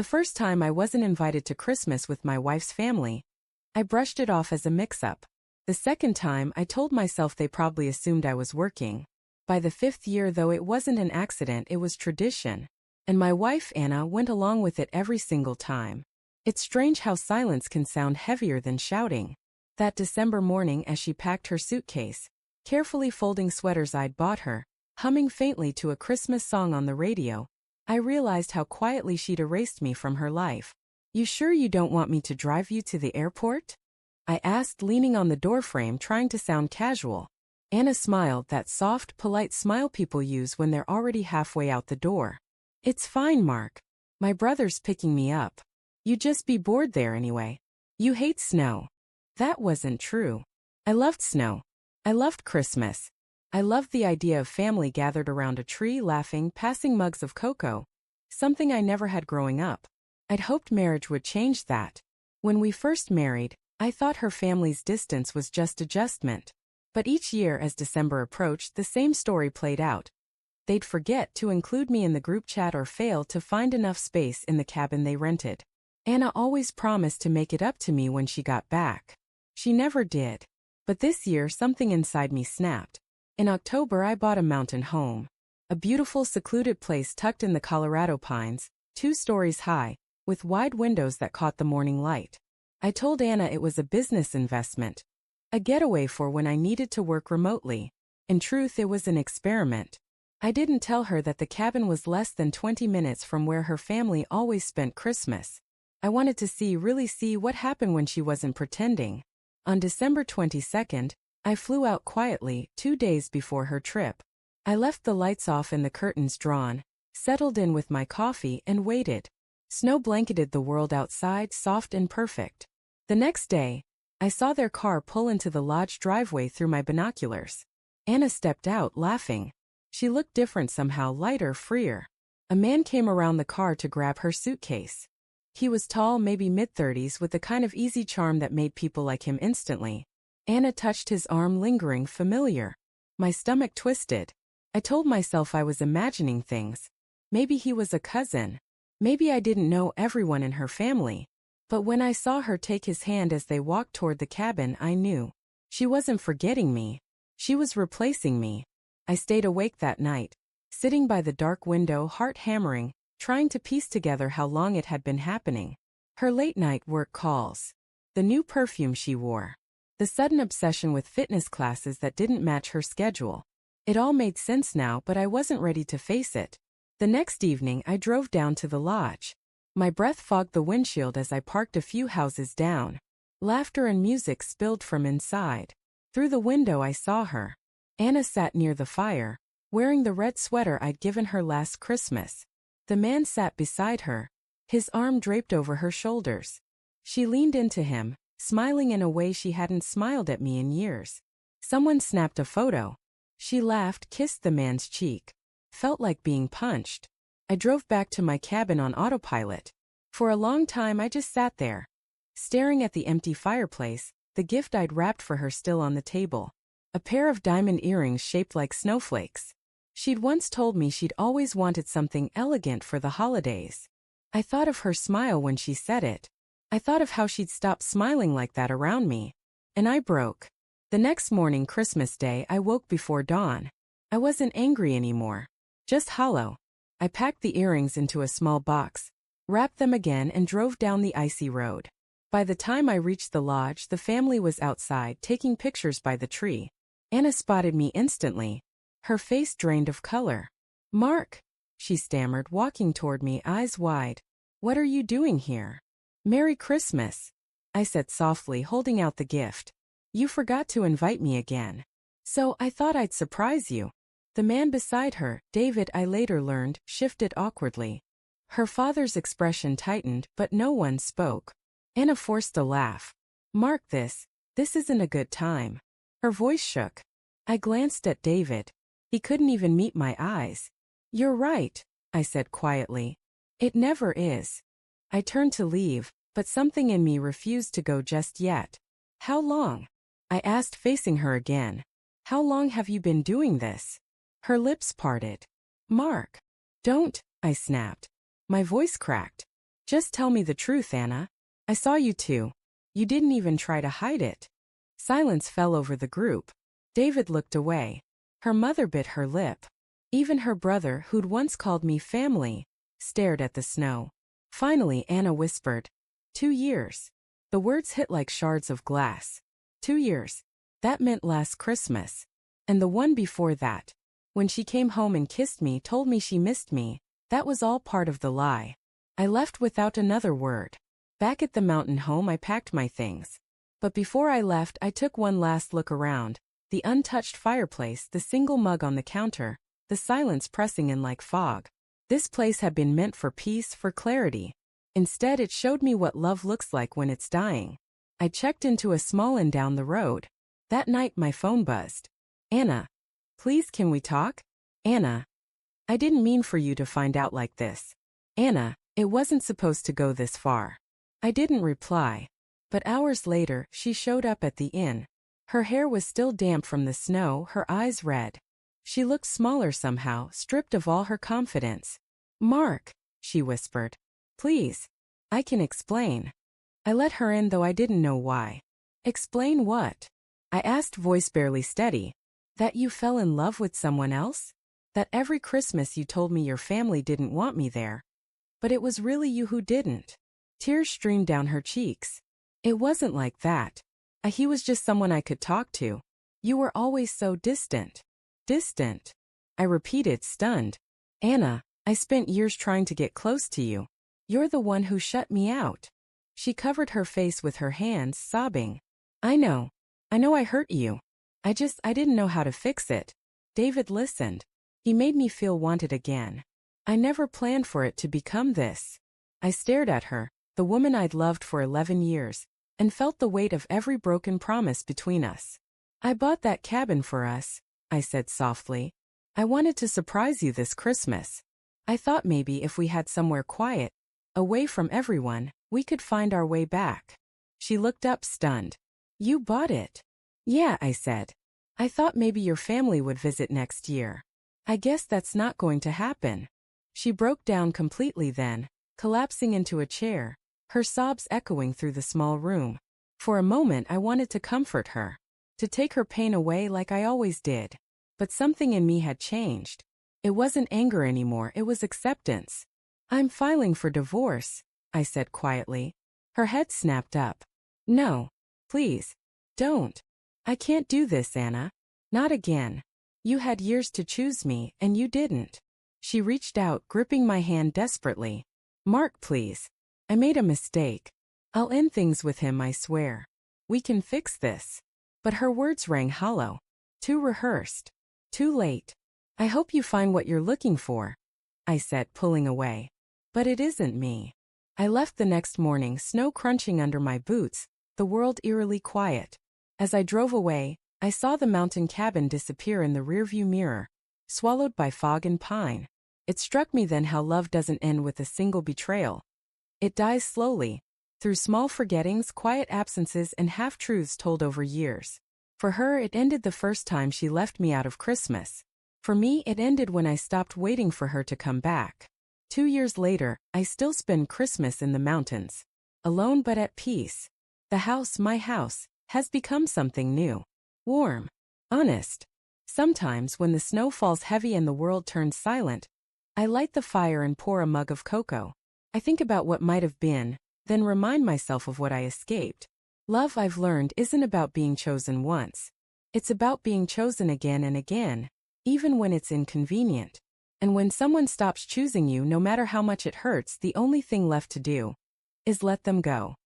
The first time I wasn't invited to Christmas with my wife's family. I brushed it off as a mix-up. The second time I told myself they probably assumed I was working. By the fifth year though it wasn't an accident, it was tradition. And my wife Anna went along with it every single time. It's strange how silence can sound heavier than shouting. That December morning as she packed her suitcase, carefully folding sweaters I'd bought her, humming faintly to a Christmas song on the radio, I realized how quietly she'd erased me from her life. "You sure you don't want me to drive you to the airport?" I asked, leaning on the doorframe trying to sound casual. Anna smiled, that soft, polite smile people use when they're already halfway out the door. "It's fine, Mark. My brother's picking me up. You'd just be bored there anyway. You hate snow." That wasn't true. I loved snow. I loved Christmas. I loved the idea of family gathered around a tree laughing, passing mugs of cocoa. Something I never had growing up. I'd hoped marriage would change that. When we first married, I thought her family's distance was just adjustment. But each year as December approached, the same story played out. They'd forget to include me in the group chat or fail to find enough space in the cabin they rented. Anna always promised to make it up to me when she got back. She never did. But this year something inside me snapped. In October I bought a mountain home. A beautiful secluded place tucked in the Colorado pines, 2 stories high, with wide windows that caught the morning light. I told Anna it was a business investment. A getaway for when I needed to work remotely. In truth, it was an experiment. I didn't tell her that the cabin was less than 20 minutes from where her family always spent Christmas. I wanted to really see what happened when she wasn't pretending. On December 22nd, I flew out quietly, 2 days before her trip. I left the lights off and the curtains drawn, settled in with my coffee and waited. Snow blanketed the world outside, soft and perfect. The next day, I saw their car pull into the lodge driveway through my binoculars. Anna stepped out, laughing. She looked different somehow, lighter, freer. A man came around the car to grab her suitcase. He was tall, maybe mid-30s, with the kind of easy charm that made people like him instantly. Anna touched his arm, lingering, familiar. My stomach twisted. I told myself I was imagining things. Maybe he was a cousin. Maybe I didn't know everyone in her family. But when I saw her take his hand as they walked toward the cabin, I knew. She wasn't forgetting me. She was replacing me. I stayed awake that night, sitting by the dark window, heart hammering, trying to piece together how long it had been happening. Her late-night work calls. The new perfume she wore. The sudden obsession with fitness classes that didn't match her schedule. It all made sense now, but I wasn't ready to face it. The next evening, I drove down to the lodge. My breath fogged the windshield as I parked a few houses down. Laughter and music spilled from inside. Through the window I saw her. Anna sat near the fire, wearing the red sweater I'd given her last Christmas. The man sat beside her, his arm draped over her shoulders. She leaned into him, smiling in a way she hadn't smiled at me in years. Someone snapped a photo. She laughed, kissed the man's cheek. Felt like being punched. I drove back to my cabin on autopilot. For a long time I just sat there, staring at the empty fireplace, the gift I'd wrapped for her still on the table. A pair of diamond earrings shaped like snowflakes. She'd once told me she'd always wanted something elegant for the holidays. I thought of her smile when she said it. I thought of how she'd stop smiling like that around me. And I broke. The next morning, Christmas Day, I woke before dawn. I wasn't angry anymore. Just hollow. I packed the earrings into a small box, wrapped them again and drove down the icy road. By the time I reached the lodge, the family was outside taking pictures by the tree. Anna spotted me instantly. Her face drained of color. "Mark," she stammered, walking toward me, eyes wide. "What are you doing here?" "Merry Christmas," I said softly, holding out the gift. "You forgot to invite me again. So I thought I'd surprise you." The man beside her, David, I later learned, shifted awkwardly. Her father's expression tightened, but no one spoke. Anna forced a laugh. "Mark, this isn't a good time." Her voice shook. I glanced at David. He couldn't even meet my eyes. "You're right," I said quietly. "It never is." I turned to leave, but something in me refused to go just yet. "How long?" I asked, facing her again. "How long have you been doing this?" Her lips parted. "Mark." "Don't," I snapped. My voice cracked. Just tell me the truth, Anna. I saw you two. You didn't even try to hide it. Silence fell over the group. David looked away. Her mother bit her lip. Even her brother, who'd once called me family, stared at the snow. Finally, Anna whispered, 2 years. The words hit like shards of glass. 2 years. That meant last Christmas. And the one before that. When she came home and kissed me, told me she missed me, that was all part of the lie. I left without another word. Back at the mountain home, I packed my things. But before I left, I took one last look around. The untouched fireplace, the single mug on the counter, the silence pressing in like fog. This place had been meant for peace, for clarity. Instead, it showed me what love looks like when it's dying. I checked into a small inn down the road. That night, my phone buzzed. Anna. Please, can we talk? Anna. I didn't mean for you to find out like this. Anna, it wasn't supposed to go this far. I didn't reply. But hours later, she showed up at the inn. Her hair was still damp from the snow, her eyes red. She looked smaller somehow, stripped of all her confidence. Mark, she whispered. Please. I can explain. I let her in, though I didn't know why. Explain what? I asked, voice barely steady. That you fell in love with someone else? That every Christmas you told me your family didn't want me there. But it was really you who didn't. Tears streamed down her cheeks. It wasn't like that. He was just someone I could talk to. You were always so distant. Distant. I repeated, stunned. Anna, I spent years trying to get close to you. You're the one who shut me out. She covered her face with her hands, sobbing. I know I hurt you. I didn't know how to fix it. David listened. He made me feel wanted again. I never planned for it to become this. I stared at her, the woman I'd loved for 11 years, and felt the weight of every broken promise between us. I bought that cabin for us, I said softly. I wanted to surprise you this Christmas. I thought maybe if we had somewhere quiet, away from everyone, we could find our way back. She looked up, stunned. You bought it? Yeah, I said. I thought maybe your family would visit next year. I guess that's not going to happen. She broke down completely then, collapsing into a chair, her sobs echoing through the small room. For a moment I wanted to comfort her, to take her pain away like I always did. But something in me had changed. It wasn't anger anymore, it was acceptance. I'm filing for divorce, I said quietly. Her head snapped up. No. Please. Don't. I can't do this, Anna. Not again. You had years to choose me, and you didn't. She reached out, gripping my hand desperately. Mark, please. I made a mistake. I'll end things with him, I swear. We can fix this. But her words rang hollow. Too rehearsed. Too late. I hope you find what you're looking for, I said, pulling away. But it isn't me. I left the next morning, snow crunching under my boots, the world eerily quiet. As I drove away, I saw the mountain cabin disappear in the rearview mirror, swallowed by fog and pine. It struck me then how love doesn't end with a single betrayal. It dies slowly, through small forgettings, quiet absences, and half-truths told over years. For her, it ended the first time she left me out of Christmas. For me, it ended when I stopped waiting for her to come back. 2 years later, I still spend Christmas in the mountains. Alone but at peace. The house, my house, has become something new. Warm. Honest. Sometimes when the snow falls heavy and the world turns silent, I light the fire and pour a mug of cocoa. I think about what might have been, then remind myself of what I escaped. Love, I've learned, isn't about being chosen once. It's about being chosen again and again, even when it's inconvenient. And when someone stops choosing you, no matter how much it hurts, the only thing left to do is let them go.